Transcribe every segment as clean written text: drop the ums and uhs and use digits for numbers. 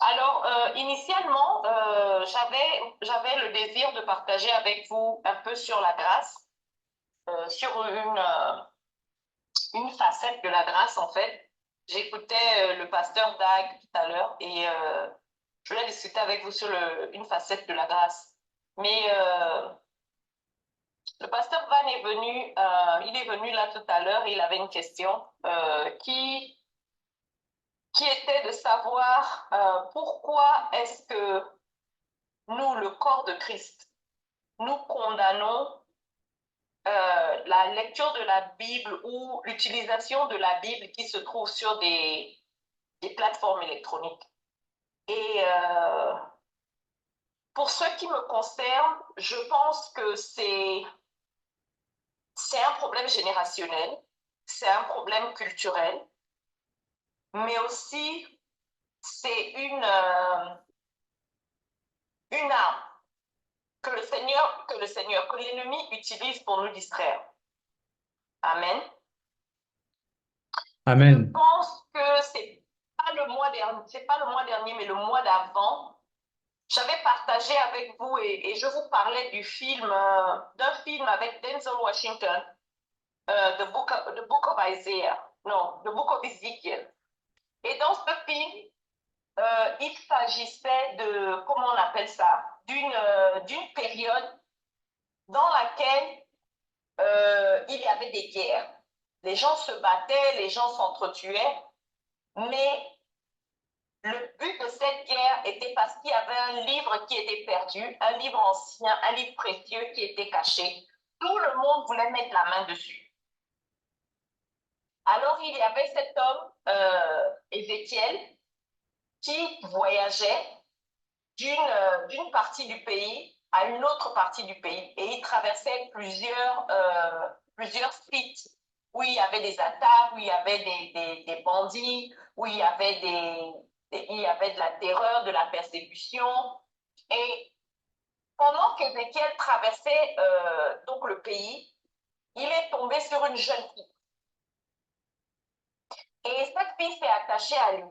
Alors, initialement, j'avais le désir de partager avec vous un peu sur la grâce, sur une facette de la grâce, en fait. J'écoutais le pasteur Dag tout à l'heure et je voulais discuter avec vous sur une facette de la grâce. Mais le pasteur Van est venu, il est venu là tout à l'heure, il avait une question qui était de savoir pourquoi est-ce que nous, le corps de Christ, nous condamnons la lecture de la Bible ou l'utilisation de la Bible qui se trouve sur des plateformes électroniques. Et pour ce qui me concerne, je pense que c'est un problème générationnel, c'est un problème culturel, mais aussi c'est une arme que l'ennemi utilise pour nous distraire. Amen. Je Amen. pense que c'est pas le mois dernier, mais le mois d'avant, j'avais partagé avec vous et je vous parlais d'un film avec Denzel Washington, The Book of Isaiah, non, The Book of Ezekiel. Et dans ce film, il s'agissait de, comment on appelle ça, d'une période dans laquelle il y avait des guerres. Les gens se battaient, les gens s'entretuaient, mais le but de cette guerre était parce qu'il y avait un livre qui était perdu, un livre ancien, un livre précieux qui était caché. Tout le monde voulait mettre la main dessus. Alors il y avait cet homme, Ézéchiel, qui voyageait d'une partie du pays à une autre partie du pays et il traversait plusieurs sites où il y avait des attaques, où il y avait des bandits, où il y avait de la terreur, de la persécution. Et pendant qu'Ézéchiel traversait donc le pays, il est tombé sur une jeune fille. Et cette fille s'est attachée à lui.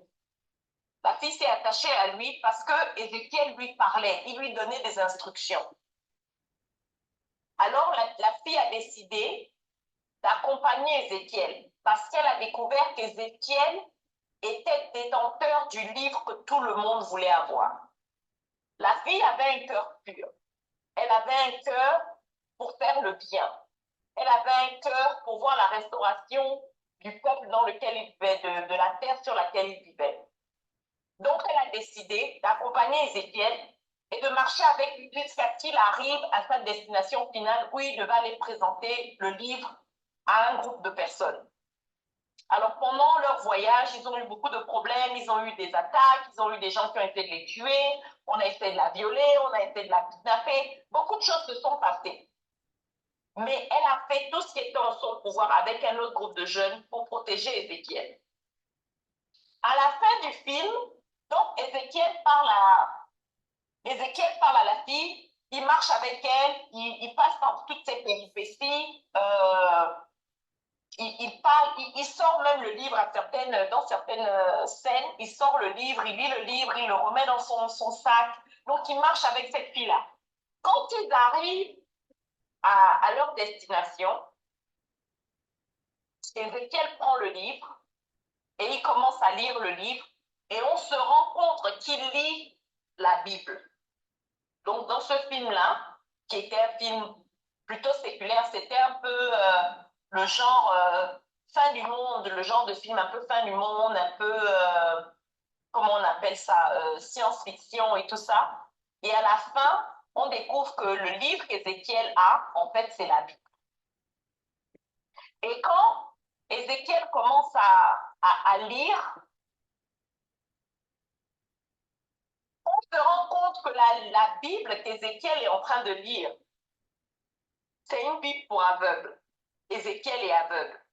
La fille s'est attachée à lui parce que Ézéchiel lui parlait, il lui donnait des instructions. Alors la fille a décidé d'accompagner Ézéchiel parce qu'elle a découvert qu'Ézéchiel était détenteur du livre que tout le monde voulait avoir. La fille avait un cœur pur. Elle avait un cœur pour faire le bien. Elle avait un cœur pour voir la restauration du peuple dans lequel il vivait, de la terre sur laquelle il vivait. Donc, elle a décidé d'accompagner Ézéchiel et de marcher avec lui jusqu'à ce qu'il arrive à sa destination finale où il devait aller présenter le livre à un groupe de personnes. Alors, pendant leur voyage, ils ont eu beaucoup de problèmes, ils ont eu des attaques, ils ont eu des gens qui ont essayé de les tuer, on a essayé de la violer, on a essayé de la kidnapper, beaucoup de choses se sont passées. Mais elle a fait tout ce qui était en son pouvoir avec un autre groupe de jeunes pour protéger Ézéchiel. À la fin du film, donc Ézéchiel parle à la fille, il marche avec elle, il passe par toutes ces péripéties, il sort même le livre dans certaines scènes, il sort le livre, il lit le livre, il le remet dans son sac. Donc, il marche avec cette fille-là. Quand ils arrivent à leur destination, Ézéchiel prend le livre et il commence à lire le livre et on se rend compte qu'il lit la Bible. Donc, dans ce film-là, qui était un film plutôt séculaire, c'était un peu le genre fin du monde, le genre de film un peu fin du monde, un peu, comment on appelle ça, science-fiction et tout ça. Et à la fin, on découvre que le livre qu'Ézéchiel a, en fait, c'est la Bible. Et quand Ézéchiel commence à lire, on se rend compte que la Bible qu'Ézéchiel est en train de lire, c'est une Bible pour aveugles. Ézéchiel est aveugle.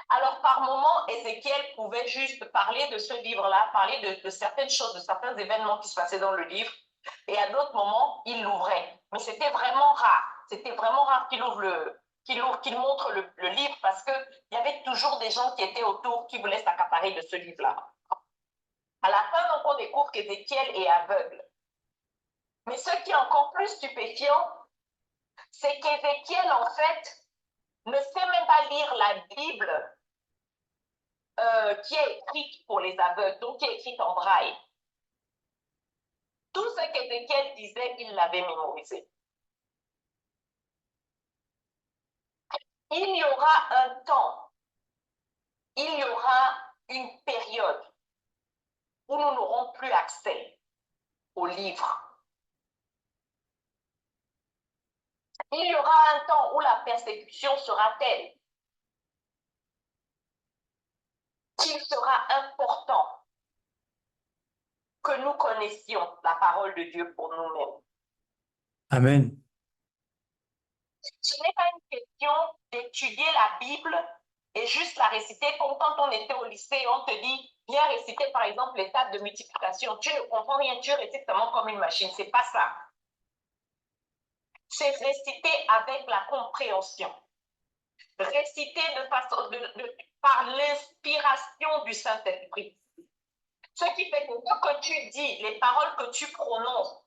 Alors, par moments, Ézéchiel pouvait juste parler de ce livre-là, parler de certaines choses, de certains événements qui se passaient dans le livre, et à d'autres moments, il l'ouvrait. Mais c'était vraiment rare. C'était vraiment rare qu'il montre le livre parce qu'il y avait toujours des gens qui étaient autour qui voulaient s'accaparer de ce livre-là. À la fin, donc, on découvre qu'Ézéchiel est aveugle. Mais ce qui est encore plus stupéfiant, c'est qu'Ézéchiel, en fait, ne sait même pas lire la Bible qui est écrite pour les aveugles, donc qui est écrite en braille. Tout ce qu'Ézéchiel disait, il l'avait mémorisé. Il y aura un temps, il y aura une période où nous n'aurons plus accès aux livres. Il y aura un temps où la persécution sera telle qu'il sera important que nous connaissions la parole de Dieu pour nous-mêmes. Amen. Ce n'est pas une question d'étudier la Bible et juste la réciter comme quand on était au lycée, on te dit, viens réciter par exemple les tables de multiplication. Tu ne comprends rien, tu récites seulement comme une machine. C'est pas ça. C'est réciter avec la compréhension. Réciter par l'inspiration du Saint-Esprit. Ce qui fait que ce que tu dis, les paroles que tu prononces,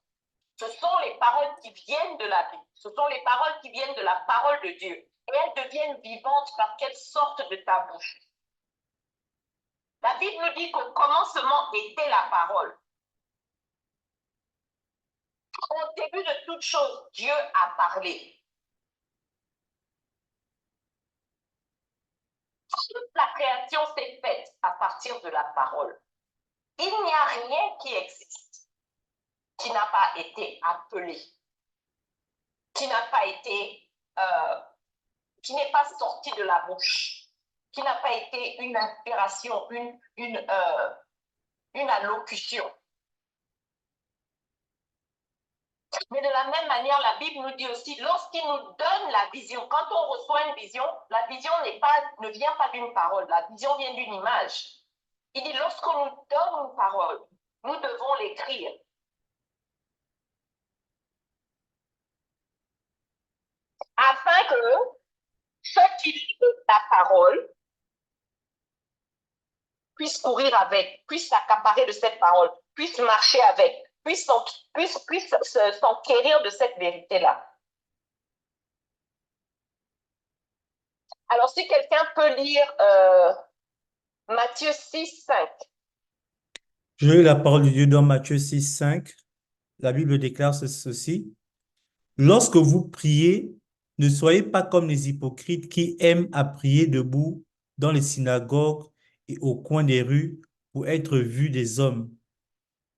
ce sont les paroles qui viennent de la Bible. Ce sont les paroles qui viennent de la parole de Dieu. Et elles deviennent vivantes parce qu'elles sortent de ta bouche. La Bible nous dit qu'au commencement était la parole. Au début de toute chose, Dieu a parlé. Toute la création s'est faite à partir de la parole. Il n'y a rien qui existe qui n'a pas été appelé, qui n'a pas été, qui n'est pas sorti de la bouche, qui n'a pas été une inspiration, une allocution. Mais de la même manière, la Bible nous dit aussi, lorsqu'il nous donne la vision, quand on reçoit une vision, la vision ne vient pas d'une parole, la vision vient d'une image. Il dit, lorsqu'on nous donne une parole, nous devons l'écrire. Afin que ceux qui lisent la parole puissent courir avec, puissent s'accaparer de cette parole, puissent marcher avec, puissent s'enquérir de cette vérité-là. Alors, si quelqu'un peut lire Matthieu 6, 5. Je lis la parole de Dieu dans Matthieu 6, 5. La Bible déclare ceci. Lorsque vous priez, ne soyez pas comme les hypocrites qui aiment à prier debout dans les synagogues et au coin des rues pour être vus des hommes.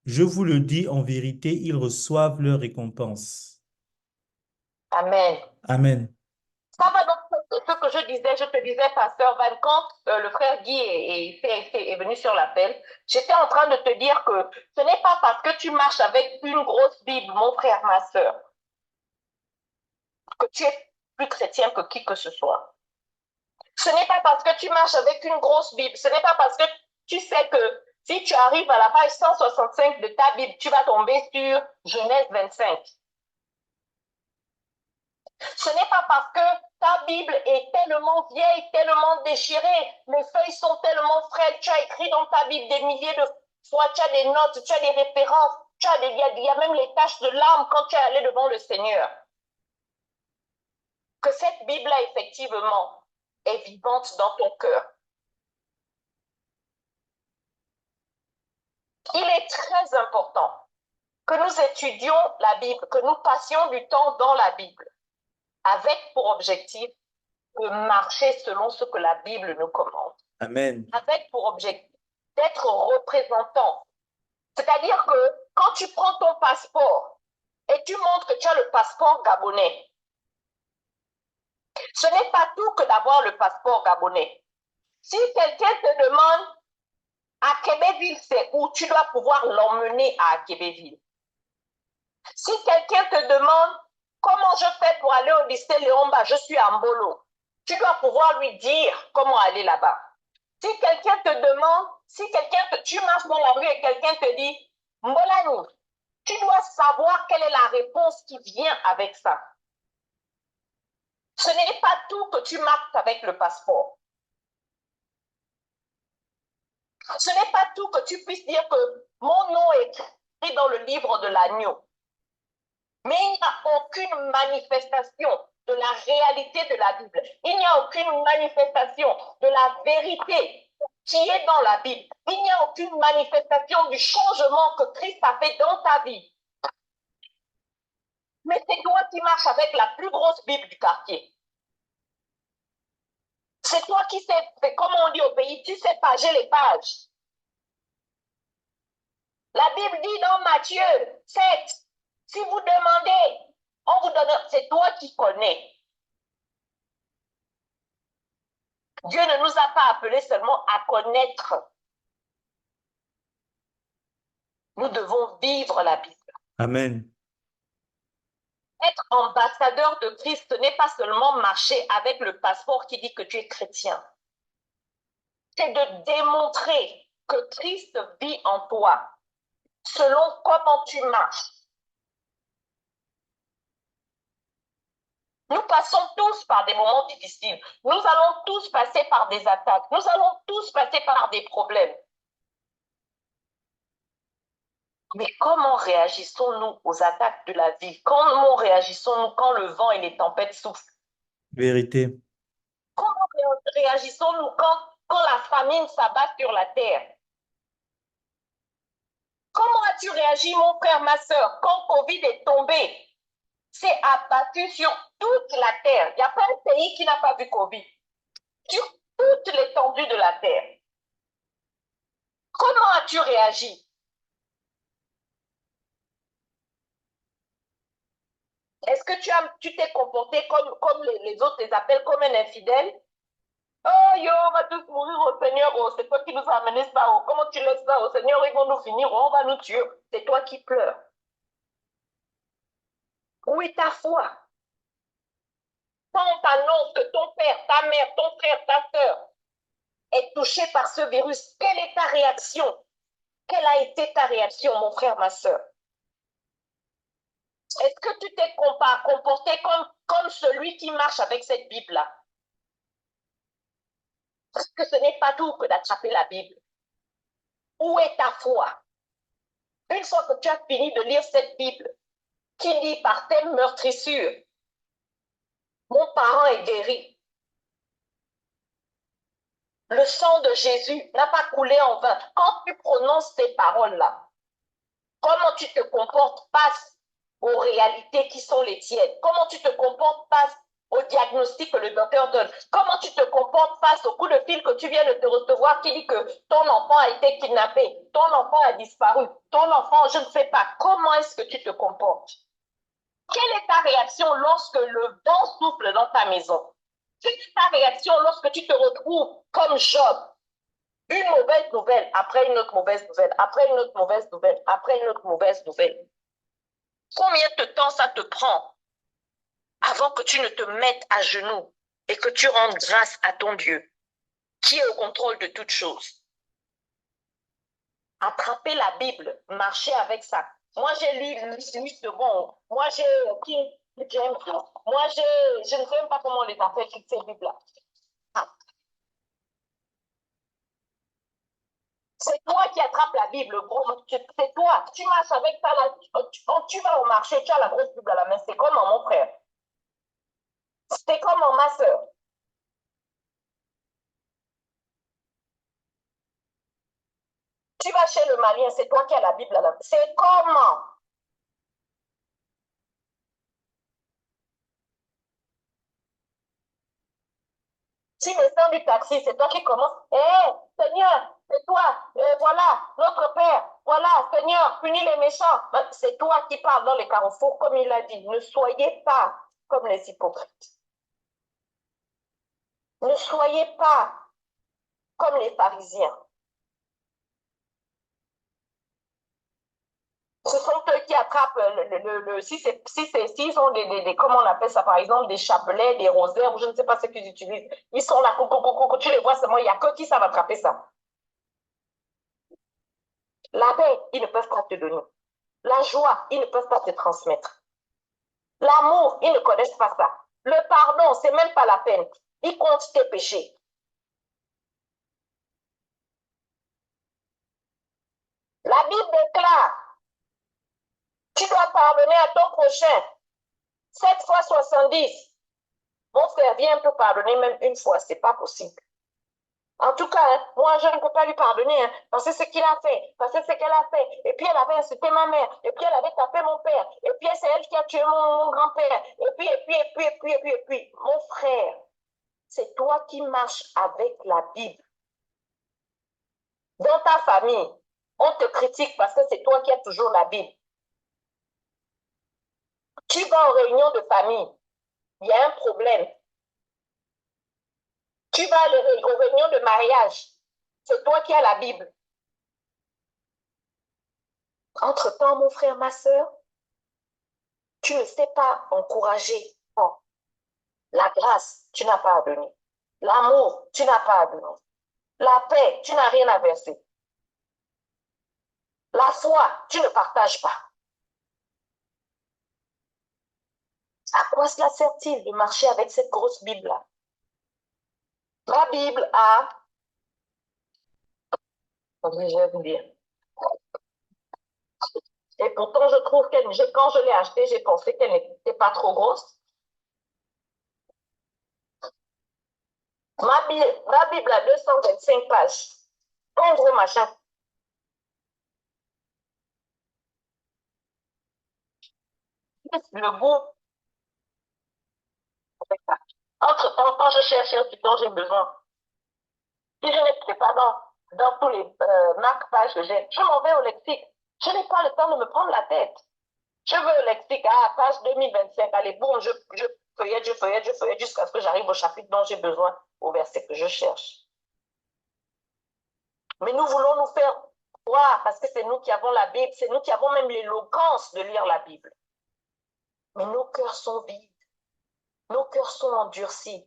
Je vous le dis en vérité, ils reçoivent leur récompense. Amen. Amen. Ça va donc ce que je te disais, pasteur Van, quand le frère Guy est venu sur l'appel, j'étais en train de te dire que ce n'est pas parce que tu marches avec une grosse Bible, mon frère, ma soeur, que tu es plus chrétien que qui que ce soit. Ce n'est pas parce que tu marches avec une grosse Bible, ce n'est pas parce que tu sais que si tu arrives à la page 165 de ta Bible, tu vas tomber sur Genèse 25. Ce n'est pas parce que ta Bible est tellement vieille, tellement déchirée, les feuilles sont tellement frêles, tu as écrit dans ta Bible des milliers de fois, tu as des notes, tu as des références, il y a même les taches de larmes quand tu es allé devant le Seigneur. Que cette Bible-là, effectivement, est vivante dans ton cœur. Il est très important que nous étudions la Bible, que nous passions du temps dans la Bible, avec pour objectif de marcher selon ce que la Bible nous commande. Amen. Avec pour objectif d'être représentant. C'est-à-dire que quand tu prends ton passeport et tu montres que tu as le passeport gabonais, ce n'est pas tout que d'avoir le passeport gabonais. Si quelqu'un te demande à Québéville, c'est où, tu dois pouvoir l'emmener à Québéville. Si quelqu'un te demande comment je fais pour aller au lycée Léomba, je suis à Mbolo, tu dois pouvoir lui dire comment aller là-bas. Si quelqu'un te demande, tu marches dans la rue et quelqu'un te dit, Mbolani, tu dois savoir quelle est la réponse qui vient avec ça. Ce n'est pas tout que tu marques avec le passeport. Ce n'est pas tout que tu puisses dire que mon nom est écrit dans le livre de l'agneau. Mais il n'y a aucune manifestation de la réalité de la Bible. Il n'y a aucune manifestation de la vérité qui est dans la Bible. Il n'y a aucune manifestation du changement que Christ a fait dans ta vie. Mais c'est toi qui marches avec la plus grosse Bible du quartier. C'est toi qui sais, comme on dit au pays, tu sais pager les pages. La Bible dit dans Matthieu 7, si vous demandez, on vous donne, c'est toi qui connais. Dieu ne nous a pas appelés seulement à connaître. Nous devons vivre la Bible. Amen. Être ambassadeur de Christ, ce n'est pas seulement marcher avec le passeport qui dit que tu es chrétien. C'est de démontrer que Christ vit en toi, selon comment tu marches. Nous passons tous par des moments difficiles. Nous allons tous passer par des attaques. Nous allons tous passer par des problèmes. Mais comment réagissons-nous aux attaques de la vie? Comment réagissons-nous quand le vent et les tempêtes soufflent? Vérité. Comment réagissons-nous quand la famine s'abat sur la terre? Comment as-tu réagi, mon frère, ma soeur, quand Covid est tombé? C'est abattu sur toute la terre. Il n'y a pas un pays qui n'a pas vu Covid. Sur toute l'étendue de la terre. Comment as-tu réagi? Est-ce que tu t'es comporté comme les autres les appellent comme un infidèle? Oh, yo, on va tous mourir au Seigneur. Oh, c'est toi qui nous as amené ça. Oh, comment tu laisses ça au Seigneur? Ils vont nous finir. Oh, on va nous tuer. C'est toi qui pleures. Où est ta foi? Quand on t'annonce que ton père, ta mère, ton frère, ta soeur est touché par ce virus, quelle est ta réaction? Quelle a été ta réaction, mon frère, ma soeur? Est-ce que tu t'es comporté comme celui qui marche avec cette Bible-là? Parce que ce n'est pas tout que d'attraper la Bible. Où est ta foi? Une fois que tu as fini de lire cette Bible, qui lit par tes meurtrissures, mon parent est guéri. Le sang de Jésus n'a pas coulé en vain. Quand tu prononces ces paroles-là, comment tu te comportes face aux réalités qui sont les tiennes? Comment tu te comportes face au diagnostic que le docteur donne? Comment tu te comportes face au coup de fil que tu viens de te recevoir qui dit que ton enfant a été kidnappé, ton enfant a disparu, ton enfant, je ne sais pas. Comment est-ce que tu te comportes? Quelle est ta réaction lorsque le vent souffle dans ta maison? Quelle est ta réaction lorsque tu te retrouves comme Job? Une mauvaise nouvelle, après une autre mauvaise nouvelle, après une autre mauvaise nouvelle, après une autre mauvaise nouvelle. Combien de temps ça te prend avant que tu ne te mettes à genoux et que tu rendes grâce à ton Dieu, qui est au contrôle de toutes choses? Attraper la Bible, marcher avec ça. Moi, j'ai lu 8 secondes. Moi, j'ai King James. Moi, je ne sais même pas comment on les appelle, toutes ces Bibles-là. Ah. C'est toi qui attrapes la Bible, gros. C'est toi. Tu marches avec ça. Là. Quand tu vas au marché, tu as la grosse Bible à la main. C'est comme mon frère. C'est comme ma soeur. Tu vas chez le Malien, c'est toi qui as la Bible à la main. C'est comment? Tu descends du taxi, c'est toi qui commences. Hé, Seigneur, c'est toi. Voilà, notre Père. Voilà, Seigneur, punis les méchants. C'est toi qui parles dans les carrefours, comme il a dit. Ne soyez pas comme les hypocrites. Ne soyez pas comme les pharisiens. Ce sont eux qui attrapent s'ils ont comment on appelle ça, par exemple, des chapelets, des rosaires, ou je ne sais pas ce qu'ils utilisent. Ils sont là, tu les vois seulement, il n'y a que qui savent attraper ça. La paix, ils ne peuvent pas te donner. La joie, ils ne peuvent pas te transmettre. L'amour, ils ne connaissent pas ça. Le pardon, c'est même pas la peine. Ils comptent tes péchés. La Bible déclare, tu dois pardonner à ton prochain 7 fois 70. Mon frère, viens peut pardonner même une fois, ce n'est pas possible. En tout cas, hein, moi, je ne peux pas lui pardonner, hein, parce que ce qu'il a fait, parce que ce qu'elle a fait. Et puis, elle avait insulté ma mère, et puis, elle avait tapé mon père, et puis, c'est elle qui a tué mon grand-père, et puis. Mon frère, c'est toi qui marches avec la Bible. Dans ta famille, on te critique parce que c'est toi qui as toujours la Bible. Tu vas en réunion de famille, il y a un problème. Tu vas aux réunions de mariage, c'est toi qui as la Bible. Entre-temps, mon frère, ma soeur, tu ne sais pas encourager. Non. La grâce, tu n'as pas à donner. L'amour, tu n'as pas à donner. La paix, tu n'as rien à verser. La foi, tu ne partages pas. À quoi cela sert-il de marcher avec cette grosse Bible-là? La Bible a... Je vais vous dire. Et pourtant, je trouve qu'elle, quand je l'ai achetée, j'ai pensé qu'elle n'était pas trop grosse. Ma Bible a 225 pages. Un gros machin. Le goût. Entre-temps, quand je cherche ce dont j'ai besoin, si je n'étais pas dans tous les marque-pages que j'ai, je m'en vais au lexique. Je n'ai pas le temps de me prendre la tête. Je veux au lexique, page 2025, allez, boum, je feuillette jusqu'à ce que j'arrive au chapitre dont j'ai besoin, au verset que je cherche. Mais nous voulons nous faire croire, parce que c'est nous qui avons la Bible, c'est nous qui avons même l'éloquence de lire la Bible. Mais nos cœurs sont vides, nos cœurs sont endurcis.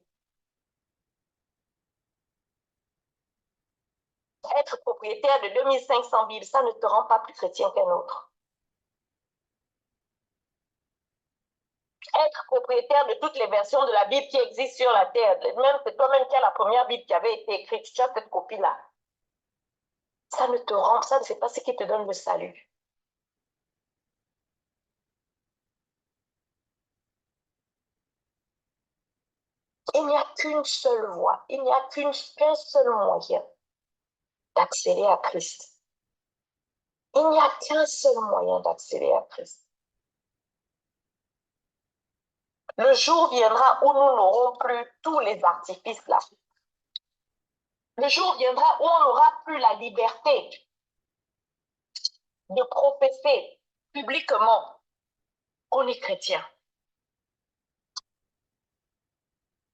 Être propriétaire de 2500 Bibles, ça ne te rend pas plus chrétien qu'un autre. Être propriétaire de toutes les versions de la Bible qui existent sur la terre, même c'est toi-même qui as la première Bible qui avait été écrite, tu as cette copie-là. Ça ne te rend, ça ne fait pas ce qui te donne le salut. Il n'y a qu'une seule voie, il n'y a qu'un seul moyen d'accéder à Christ. Il n'y a qu'un seul moyen d'accéder à Christ. Le jour viendra où nous n'aurons plus tous les artifices là. Le jour viendra où on n'aura plus la liberté de professer publiquement qu'on est chrétien.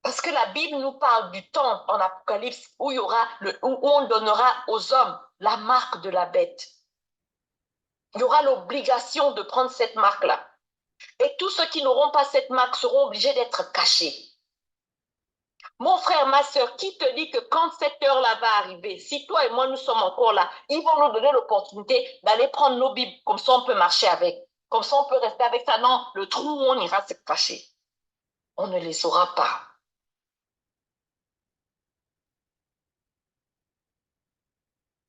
Parce que la Bible nous parle du temps en Apocalypse où on donnera aux hommes la marque de la bête. Il y aura l'obligation de prendre cette marque-là. Et tous ceux qui n'auront pas cette marque seront obligés d'être cachés. Mon frère, ma soeur, qui te dit que quand cette heure-là va arriver, si toi et moi nous sommes encore là, ils vont nous donner l'opportunité d'aller prendre nos Bibles, comme ça on peut marcher avec, comme ça on peut rester avec ça. Non, le trou où on ira se cacher, on ne les aura pas.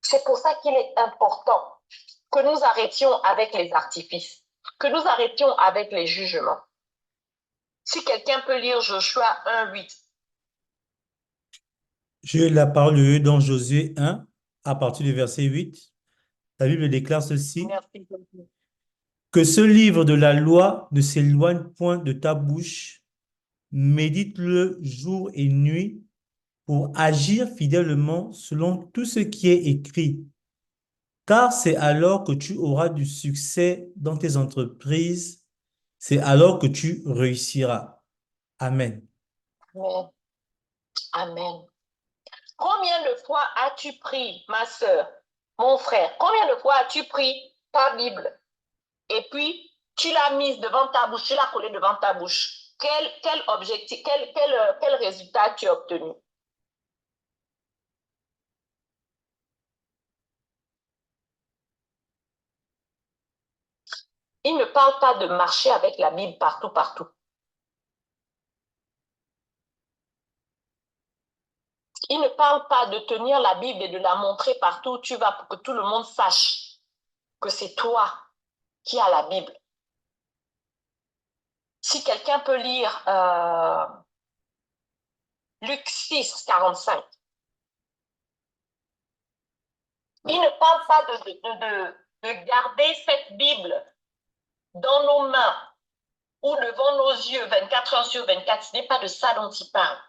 C'est pour ça qu'il est important que nous arrêtions avec les artifices, que nous arrêtions avec les jugements. Si quelqu'un peut lire Joshua 1:8. J'ai la parole de Dieu dans Josué 1, à partir du verset 8. La Bible déclare ceci. Merci. Que ce livre de la loi ne s'éloigne point de ta bouche, médite-le jour et nuit pour agir fidèlement selon tout ce qui est écrit. Car c'est alors que tu auras du succès dans tes entreprises, c'est alors que tu réussiras. Amen. Amen. Amen. Combien de fois as-tu pris, ma soeur, mon frère, combien de fois as-tu pris ta Bible et puis tu l'as mise devant ta bouche, tu l'as collée devant ta bouche? Quel objectif, quel résultat tu as obtenu? Il ne parle pas de marcher avec la Bible partout, partout. Il ne parle pas de tenir la Bible et de la montrer partout où tu vas pour que tout le monde sache. que c'est toi qui as la Bible. Si quelqu'un peut lire Luc 6, 45, il ne parle pas de garder cette Bible dans nos mains ou devant nos yeux 24 heures sur 24. Ce n'est pas de ça dont il parle.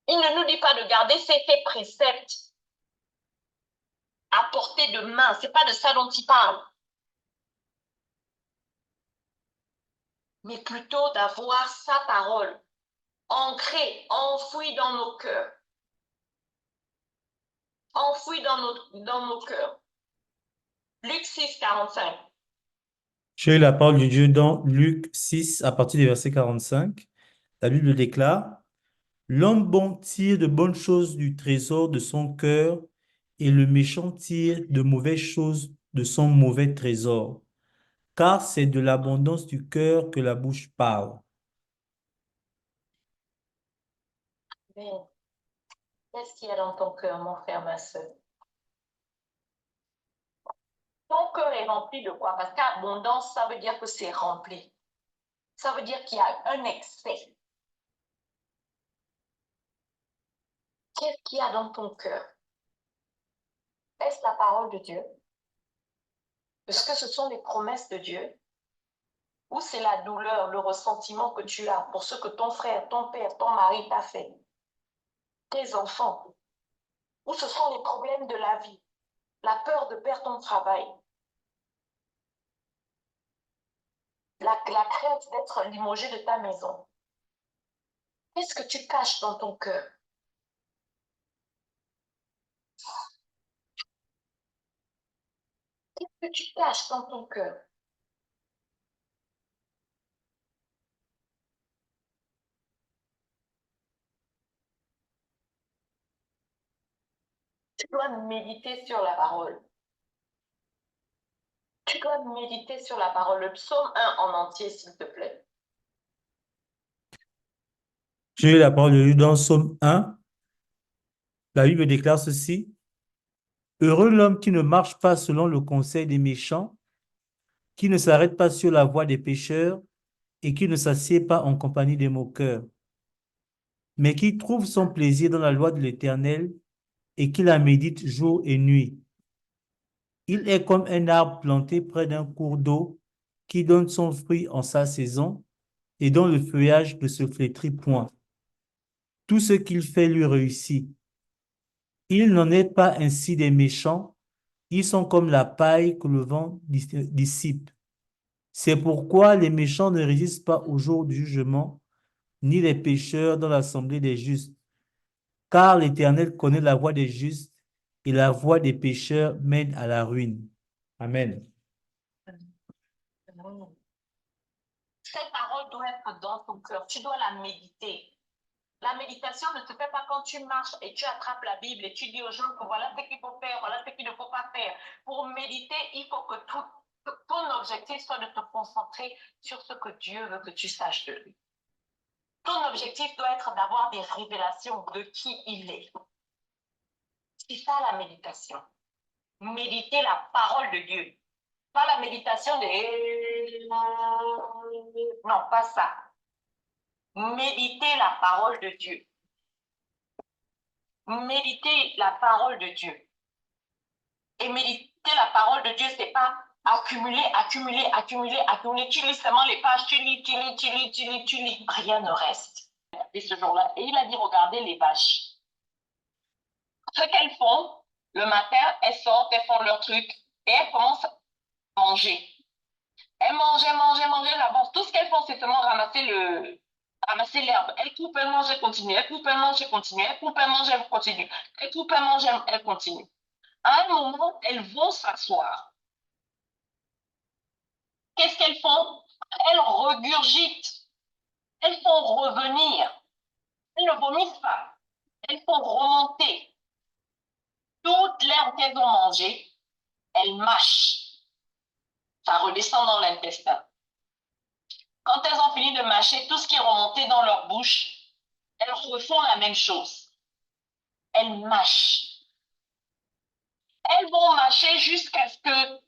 Il ne nous dit pas de garder ces préceptes à portée de main. Ce n'est pas de ça dont il parle. Mais plutôt d'avoir sa parole ancrée, enfouie dans nos cœurs. Enfouie dans nos cœurs. Luc 6, 45. J'ai la parole de Dieu dans Luc 6, à partir du verset 45. La Bible déclare, l'homme bon tire de bonnes choses du trésor de son cœur et le méchant tire de mauvaises choses de son mauvais trésor. Car c'est de l'abondance du cœur que la bouche parle. Qu'est-ce qu'il y a dans ton cœur, mon frère, ma soeur? Ton cœur est rempli de quoi? Parce qu'abondance, ça veut dire que c'est rempli. Ça veut dire qu'il y a un excès. Qu'est-ce qu'il y a dans ton cœur? Est-ce la parole de Dieu? Est-ce que ce sont les promesses de Dieu? Ou c'est la douleur, le ressentiment que tu as pour ce que ton frère, ton père, ton mari t'a fait? Tes enfants? Ou ce sont les problèmes de la vie? La peur de perdre ton travail? La crainte d'être limogé de ta maison? Qu'est-ce que tu caches dans ton cœur? Qu'est-ce que tu caches dans ton cœur? Tu dois méditer sur la parole. Tu dois méditer sur la parole. Le psaume 1 en entier, s'il te plaît. J'ai la parole de Dieu dans Psaume 1. La Bible déclare ceci. Heureux l'homme qui ne marche pas selon le conseil des méchants, qui ne s'arrête pas sur la voie des pécheurs et qui ne s'assied pas en compagnie des moqueurs, mais qui trouve son plaisir dans la loi de l'Éternel et qui la médite jour et nuit. Il est comme un arbre planté près d'un cours d'eau qui donne son fruit en sa saison et dont le feuillage ne se flétrit point. Tout ce qu'il fait lui réussit. Il n'en est pas ainsi des méchants, ils sont comme la paille que le vent dissipe. C'est pourquoi les méchants ne résistent pas au jour du jugement, ni les pécheurs dans l'assemblée des justes. Car l'Éternel connaît la voie des justes et la voie des pécheurs mène à la ruine. Amen. Cette parole doit être dans ton cœur. Tu dois la méditer. La méditation ne se fait pas quand tu marches et tu attrapes la Bible et tu dis aux gens que voilà ce qu'il faut faire, voilà ce qu'il ne faut pas faire. Pour méditer, il faut que ton objectif soit de te concentrer sur ce que Dieu veut que tu saches de lui. Ton objectif doit être d'avoir des révélations de qui il est. C'est ça la méditation. Méditer la parole de Dieu. Pas la méditation de... Non, pas ça. Méditer la parole de Dieu. Méditer la parole de Dieu. Et méditer la parole de Dieu, c'est pas accumuler. Tu lis seulement les pages, tu lis. Rien ne reste. Et ce jour-là, et il a dit, regardez les vaches. Ce qu'elles font, le matin, elles sortent, elles font leur truc et elles commencent à manger. Elles mangent, là-bas. Tout ce qu'elles font, c'est seulement ramasser l'herbe. Elles coupent, elles mangent, elles continuent. Elles coupent, elles mangent, elles continuent. Elles coupent, elles mangent, elles continuent. Elles coupent, elles mangent, elles continuent. À un moment, elles vont s'asseoir. Qu'est-ce qu'elles font? Elles regurgitent. Elles font revenir. Elles ne vomissent pas. Elles font remonter. Toute l'herbe qu'elles ont mangée, elles mâchent. Ça redescend dans l'intestin. Quand elles ont fini de mâcher tout ce qui est remonté dans leur bouche, elles refont la même chose. Elles mâchent. elles vont marcher jusqu'à ce que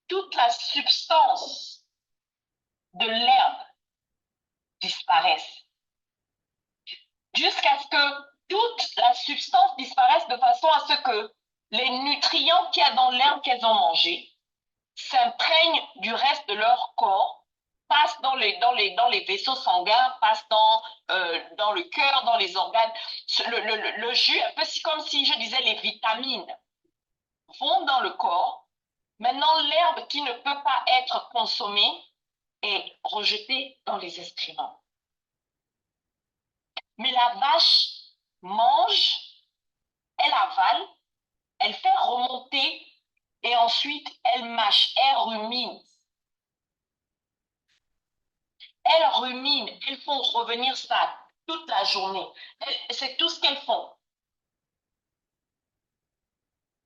toute la substance de l'herbe disparaisse. Jusqu'à ce que toute la substance disparaisse de façon à ce que les nutriments qu'il y a dans l'herbe qu'elles ont mangé s'imprègnent du reste de leur corps, passent dans les vaisseaux sanguins, passent dans le cœur, dans les organes. Le jus, un peu comme si je disais les vitamines, vont dans le corps. Maintenant, l'herbe qui ne peut pas être consommée est rejetée dans les excréments. Mais la vache mange, elle avale, elle fait remonter et ensuite elle mâche, elle rumine. Elles ruminent, elles font revenir ça toute la journée. C'est tout ce qu'elles font.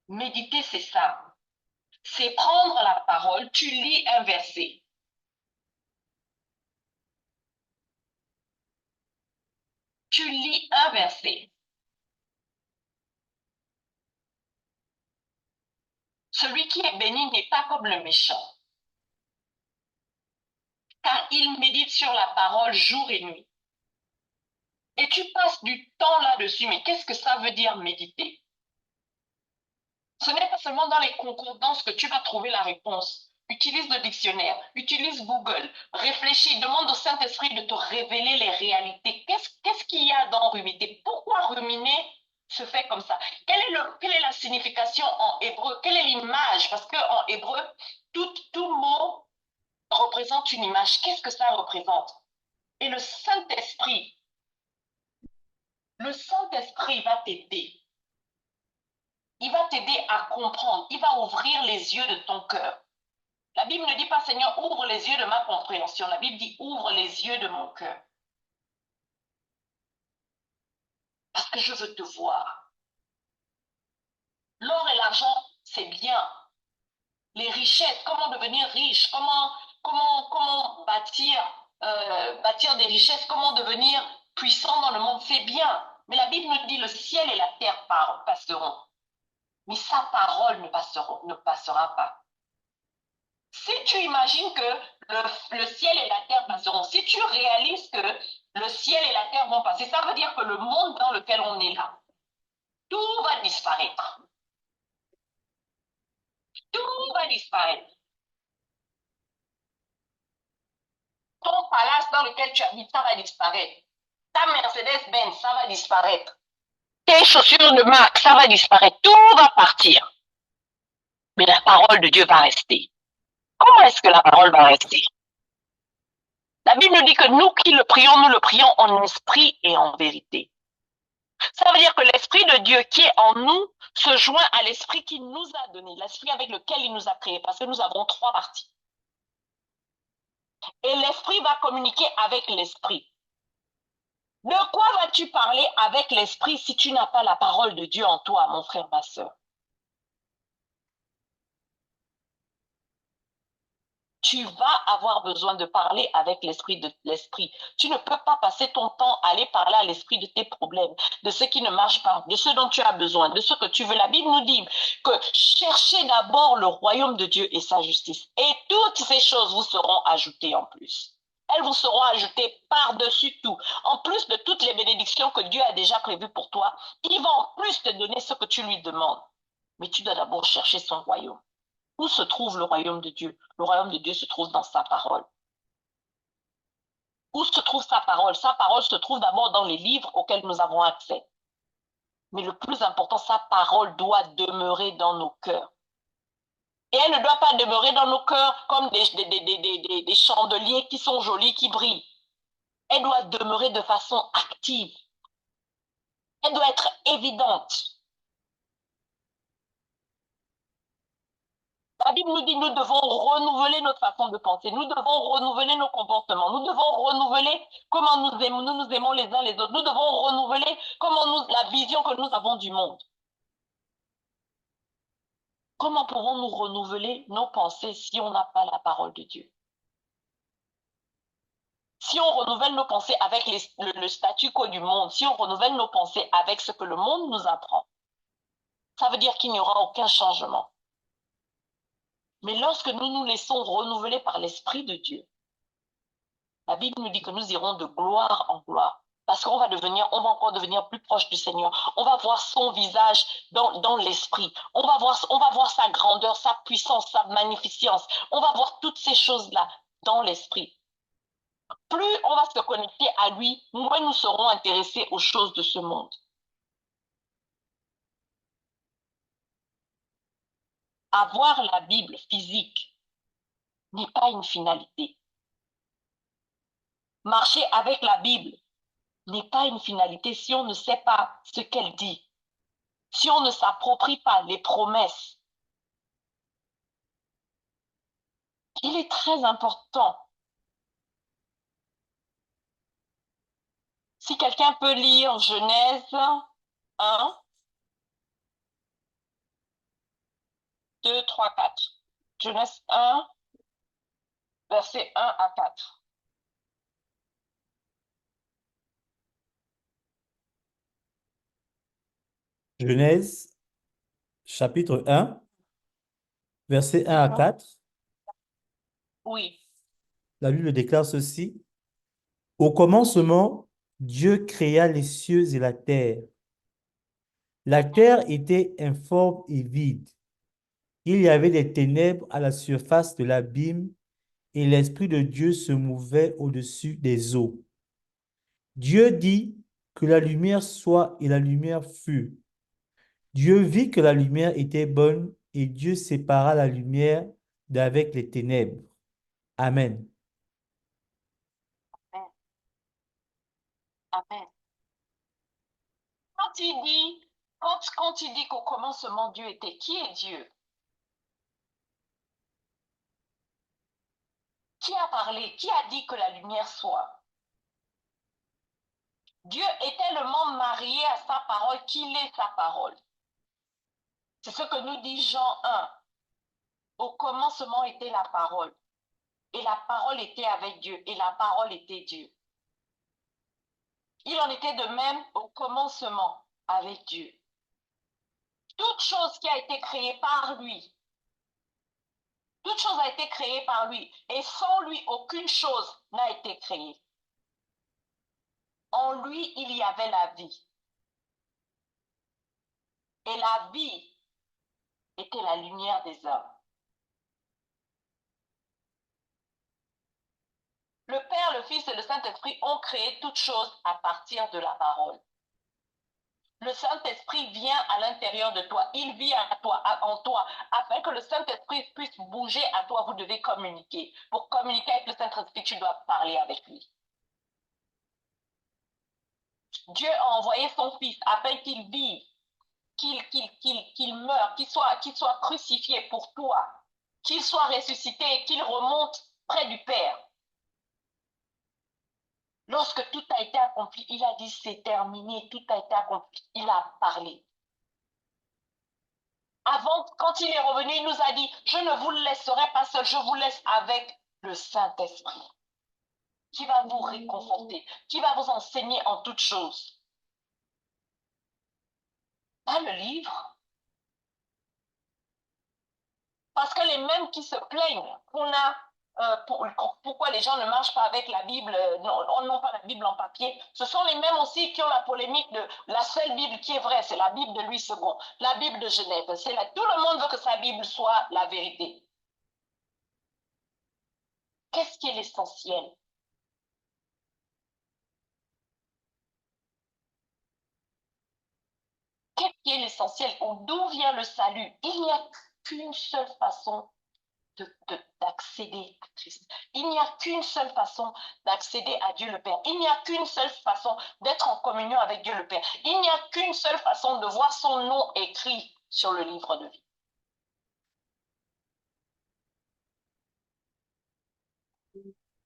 Méditer, c'est ça. C'est prendre la parole, tu lis un verset. Tu lis un verset. Celui qui est béni n'est pas comme le méchant, car il médite sur la parole jour et nuit. Et tu passes du temps là-dessus. Mais qu'est-ce que ça veut dire méditer? Ce n'est pas seulement dans les concordances que tu vas trouver la réponse. Utilise le dictionnaire, utilise Google, réfléchis, demande au Saint-Esprit de te révéler les réalités. Qu'est-ce qu'il y a dans ruminer? Pourquoi ruminer se fait comme ça? Quelle est la signification en hébreu? Quelle est l'image? Parce qu'en hébreu, tout mot représente une image. Qu'est-ce que ça représente? Et le Saint-Esprit va t'aider. Il va t'aider à comprendre. Il va ouvrir les yeux de ton cœur. La Bible ne dit pas, Seigneur, ouvre les yeux de ma compréhension. La Bible dit, ouvre les yeux de mon cœur. Parce que je veux te voir. L'or et l'argent, c'est bien. Les richesses, comment devenir riche, comment bâtir des richesses, comment devenir puissant dans le monde, c'est bien. Mais la Bible nous dit, le ciel et la terre passeront. Mais sa parole ne passera pas. Si tu imagines que le ciel et la terre passeront, si tu réalises que le ciel et la terre vont passer, ça veut dire que le monde dans lequel on est là, tout va disparaître. Tout va disparaître. Ton palace dans lequel tu habites, ça va disparaître. Ta Mercedes-Benz, ça va disparaître. Tes chaussures de marque, ça va disparaître. Tout va partir. Mais la parole de Dieu va rester. Comment est-ce que la parole va rester? La Bible nous dit que nous qui le prions, nous le prions en esprit et en vérité. Ça veut dire que l'Esprit de Dieu qui est en nous se joint à l'Esprit qu'il nous a donné, l'Esprit avec lequel il nous a créés, parce que nous avons trois parties. Et l'Esprit va communiquer avec l'Esprit. De quoi vas-tu parler avec l'Esprit si tu n'as pas la parole de Dieu en toi, mon frère, ma soeur? Tu vas avoir besoin de parler avec l'esprit de l'esprit. Tu ne peux pas passer ton temps à aller parler à l'esprit de tes problèmes, de ce qui ne marche pas, de ce dont tu as besoin, de ce que tu veux. La Bible nous dit que cherchez d'abord le royaume de Dieu et sa justice. Et toutes ces choses vous seront ajoutées en plus. Elles vous seront ajoutées par-dessus tout. En plus de toutes les bénédictions que Dieu a déjà prévues pour toi, il va en plus te donner ce que tu lui demandes. Mais tu dois d'abord chercher son royaume. Où se trouve le royaume de Dieu? Le royaume de Dieu se trouve dans sa parole. Où se trouve sa parole? Sa parole se trouve d'abord dans les livres auxquels nous avons accès. Mais le plus important, sa parole doit demeurer dans nos cœurs. Et elle ne doit pas demeurer dans nos cœurs comme des chandeliers qui sont jolis, qui brillent. Elle doit demeurer de façon active. Elle doit être évidente. La Bible nous dit que nous devons renouveler notre façon de penser, nous devons renouveler nos comportements, nous devons renouveler comment nous nous aimons les uns les autres, nous devons renouveler la vision que nous avons du monde. Comment pouvons-nous renouveler nos pensées si on n'a pas la parole de Dieu? Si on renouvelle nos pensées avec le statu quo du monde, si on renouvelle nos pensées avec ce que le monde nous apprend, ça veut dire qu'il n'y aura aucun changement. Mais lorsque nous nous laissons renouveler par l'Esprit de Dieu, la Bible nous dit que nous irons de gloire en gloire. Parce qu'on va encore devenir plus proche du Seigneur. On va voir son visage dans l'esprit. On va voir sa grandeur, sa puissance, sa magnificence. On va voir toutes ces choses-là dans l'esprit. Plus on va se connecter à lui, moins nous serons intéressés aux choses de ce monde. Avoir la Bible physique n'est pas une finalité. Marcher avec la Bible n'est pas une finalité si on ne sait pas ce qu'elle dit, si on ne s'approprie pas les promesses. Il est très important. Si quelqu'un peut lire Genèse 1, 2, 3, 4. Genèse 1, versets 1 à 4. Genèse, chapitre 1, versets 1 à 4. Oui. La Bible déclare ceci. Au commencement, Dieu créa les cieux et la terre. La terre était informe et vide. Il y avait des ténèbres à la surface de l'abîme et l'Esprit de Dieu se mouvait au-dessus des eaux. Dieu dit que la lumière soit et la lumière fut. Dieu vit que la lumière était bonne et Dieu sépara la lumière d'avec les ténèbres. Amen. Amen. Amen. Quand il dit qu'au commencement Dieu était, qui est Dieu? Qui a parlé? Qui a dit que la lumière soit? Dieu est tellement marié à sa parole qu'il est sa parole. C'est ce que nous dit Jean 1. Au commencement était la parole. Et la parole était avec Dieu. Et la parole était Dieu. Il en était de même au commencement avec Dieu. Toute chose qui a été créée par lui. Toute chose a été créée par lui. Et sans lui, aucune chose n'a été créée. En lui, il y avait la vie. Et la vie était la lumière des hommes. Le Père, le Fils et le Saint-Esprit ont créé toutes choses à partir de la parole. Le Saint-Esprit vient à l'intérieur de toi. Il vit en toi. Afin que le Saint-Esprit puisse bouger à toi, vous devez communiquer. Pour communiquer avec le Saint-Esprit, tu dois parler avec lui. Dieu a envoyé son Fils afin qu'il vive, qu'il meure, qu'il soit crucifié pour toi, qu'il soit ressuscité et qu'il remonte près du Père. Lorsque tout a été accompli, il a dit c'est terminé, tout a été accompli. Il a parlé. Avant, quand il est revenu, il nous a dit, je ne vous laisserai pas seul, je vous laisse avec le Saint-Esprit, qui va vous réconforter, qui va vous enseigner en toutes choses. Pas le livre. Parce que les mêmes qui se plaignent qu'on a, pourquoi les gens ne marchent pas avec la Bible, n'ont pas la Bible en papier, ce sont les mêmes aussi qui ont la polémique de la seule Bible qui est vraie, c'est la Bible de Louis II, la Bible de Genève. Tout le monde veut que sa Bible soit la vérité. Qu'est-ce qui est l'essentiel? Qu'est-ce qui est l'essentiel? D'où vient le salut? Il n'y a qu'une seule façon d'accéder à Christ. Il n'y a qu'une seule façon d'accéder à Dieu le Père. Il n'y a qu'une seule façon d'être en communion avec Dieu le Père. Il n'y a qu'une seule façon de voir son nom écrit sur le livre de vie.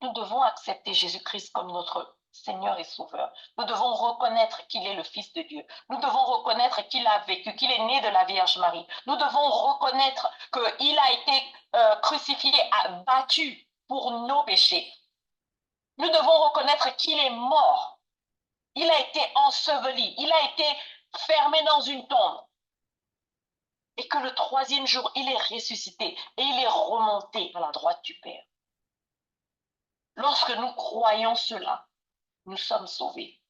Nous devons accepter Jésus-Christ comme notre Seigneur et Sauveur. Nous devons reconnaître qu'il est le Fils de Dieu. Nous devons reconnaître qu'il a vécu, qu'il est né de la Vierge Marie. Nous devons reconnaître qu'il a été crucifié, battu pour nos péchés. Nous devons reconnaître qu'il est mort. Il a été enseveli. Il a été fermé dans une tombe. et que le troisième jour, il est ressuscité et il est remonté à la droite du Père. Lorsque nous croyons cela, nous sommes sauvés.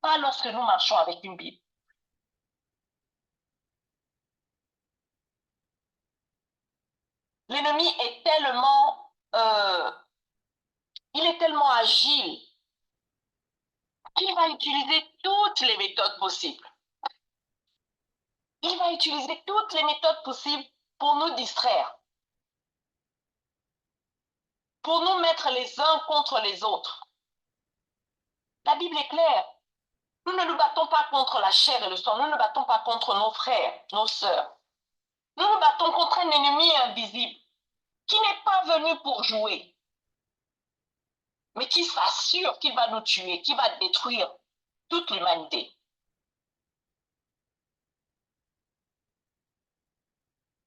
Pas lorsque nous marchons avec une Bible. L'ennemi est il est tellement agile qu'il va utiliser toutes les méthodes possibles. Il va utiliser toutes les méthodes possibles pour nous distraire, pour nous mettre les uns contre les autres. La Bible est claire. Nous ne nous battons pas contre la chair et le sang. Nous ne nous battons pas contre nos frères, nos sœurs. Nous nous battons contre un ennemi invisible qui n'est pas venu pour jouer, mais qui s'assure qu'il va nous tuer, qui va détruire toute l'humanité.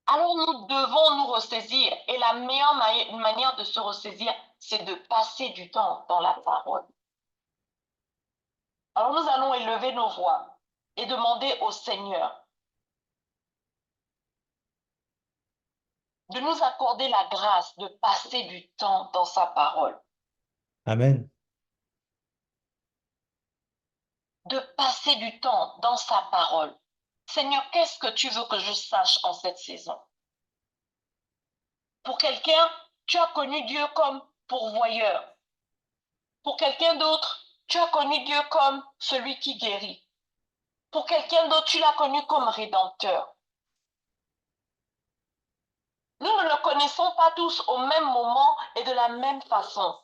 Alors nous devons nous ressaisir. Et la meilleure manière de se ressaisir, c'est de passer du temps dans la parole. Alors nous allons élever nos voix et demander au Seigneur de nous accorder la grâce de passer du temps dans sa parole. Amen. De passer du temps dans sa parole. Seigneur, qu'est-ce que tu veux que je sache en cette saison? Pour quelqu'un, tu as connu Dieu comme pourvoyeur. Pour quelqu'un d'autre, tu as connu Dieu comme celui qui guérit. Pour quelqu'un d'autre, tu l'as connu comme rédempteur. Nous ne le connaissons pas tous au même moment et de la même façon.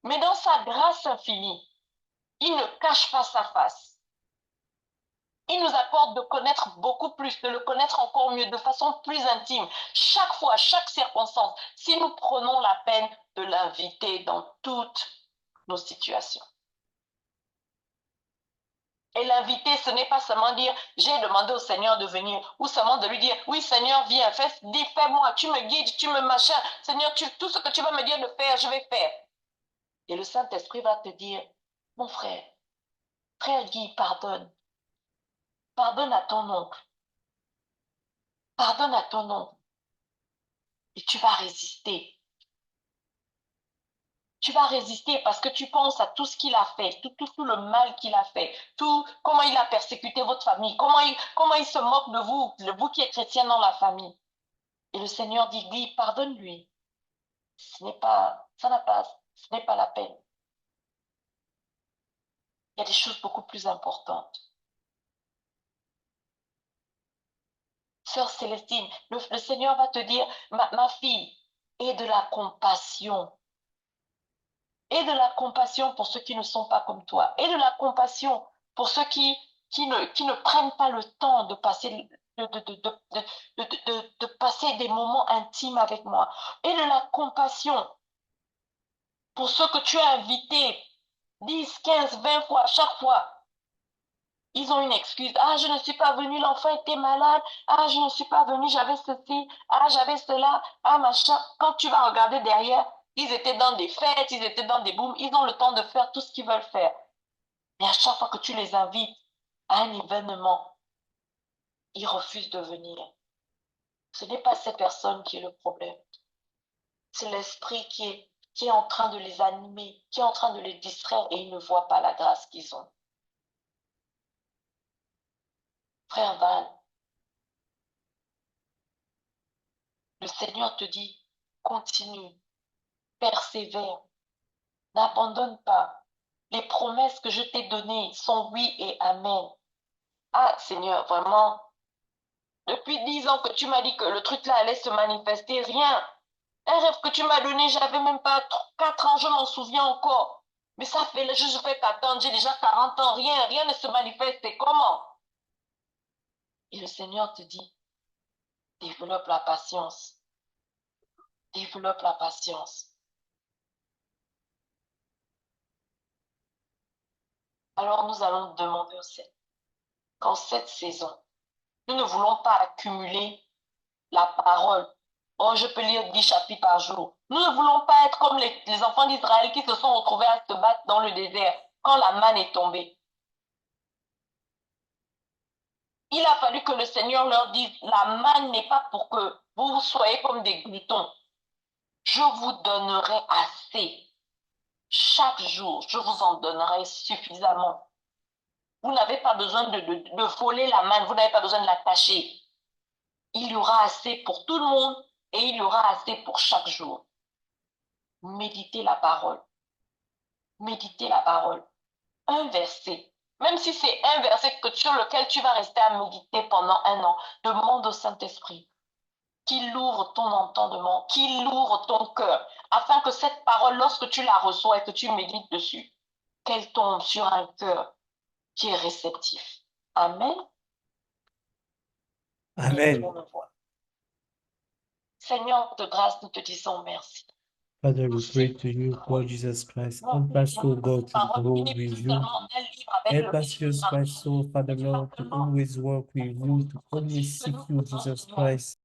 Mais dans sa grâce infinie, il ne cache pas sa face. Il nous accorde de connaître beaucoup plus, de le connaître encore mieux, de façon plus intime. Chaque fois, chaque circonstance, si nous prenons la peine de l'inviter dans toutes nos situations. Et l'inviter, ce n'est pas seulement dire, j'ai demandé au Seigneur de venir, ou seulement de lui dire, oui Seigneur, viens, fais-moi, tu me guides, tu me machins. Seigneur, tout ce que tu vas me dire de faire, je vais faire. Et le Saint-Esprit va te dire, mon frère, frère Guy, pardonne. Pardonne à ton oncle. Pardonne à ton oncle. Et tu vas résister. Tu vas résister parce que tu penses à tout ce qu'il a fait, tout le mal qu'il a fait, comment il a persécuté votre famille, comment il se moque de vous qui êtes chrétien dans la famille. Et le Seigneur dit, oui, pardonne-lui. Ce n'est pas la peine. Il y a des choses beaucoup plus importantes. Sœur Célestine, le Seigneur va te dire, ma fille, aie de la compassion. Aie de la compassion pour ceux qui ne sont pas comme toi. Aie de la compassion pour ceux qui ne prennent pas le temps de passer, de passer des moments intimes avec moi. Aie de la compassion pour ceux que tu as invités 10, 15, 20 fois, chaque fois. Ils ont une excuse. Ah, je ne suis pas venu, l'enfant était malade. Ah, je ne suis pas venu, j'avais ceci. Ah, j'avais cela. Ah, machin. Quand tu vas regarder derrière, ils étaient dans des fêtes, ils étaient dans des booms. Ils ont le temps de faire tout ce qu'ils veulent faire. Mais à chaque fois que tu les invites à un événement, ils refusent de venir. Ce n'est pas ces personnes qui est le problème. C'est l'esprit qui est en train de les animer, qui est en train de les distraire et ils ne voient pas la grâce qu'ils ont. Frère Val, le Seigneur te dit, continue, persévère, n'abandonne pas. Les promesses que je t'ai données sont oui et amen. Ah, Seigneur, vraiment, depuis 10 ans que tu m'as dit que le truc là allait se manifester, rien. Un rêve que tu m'as donné, j'avais même pas 4 ans, je m'en souviens encore. Mais ça fait, je fais qu'attendre, j'ai déjà 40 ans, rien ne se manifeste, c'est comment? Et le Seigneur te dit, développe la patience. Développe la patience. Alors nous allons demander au Seigneur qu'en cette saison, nous ne voulons pas accumuler la parole. Oh, je peux lire 10 chapitres par jour. Nous ne voulons pas être comme les enfants d'Israël qui se sont retrouvés à se battre dans le désert quand la manne est tombée. Il a fallu que le Seigneur leur dise, la manne n'est pas pour que vous soyez comme des glutons. Je vous donnerai assez. Chaque jour, je vous en donnerai suffisamment. Vous n'avez pas besoin de voler la manne, vous n'avez pas besoin de la tâcher. Il y aura assez pour tout le monde et il y aura assez pour chaque jour. Méditez la parole. Méditez la parole. Un verset. Même si c'est un verset sur lequel tu vas rester à méditer pendant 1 an, demande au Saint-Esprit qu'il ouvre ton entendement, qu'il ouvre ton cœur, afin que cette parole, lorsque tu la reçois et que tu médites dessus, qu'elle tombe sur un cœur qui est réceptif. Amen. Amen. Seigneur de grâce, nous te disons merci. Father, we pray to you, Lord Jesus Christ. Help us, O God, to grow with you. Help us, Jesus Christ, so Father Lord, to always work with you, to always seek you, Jesus Christ.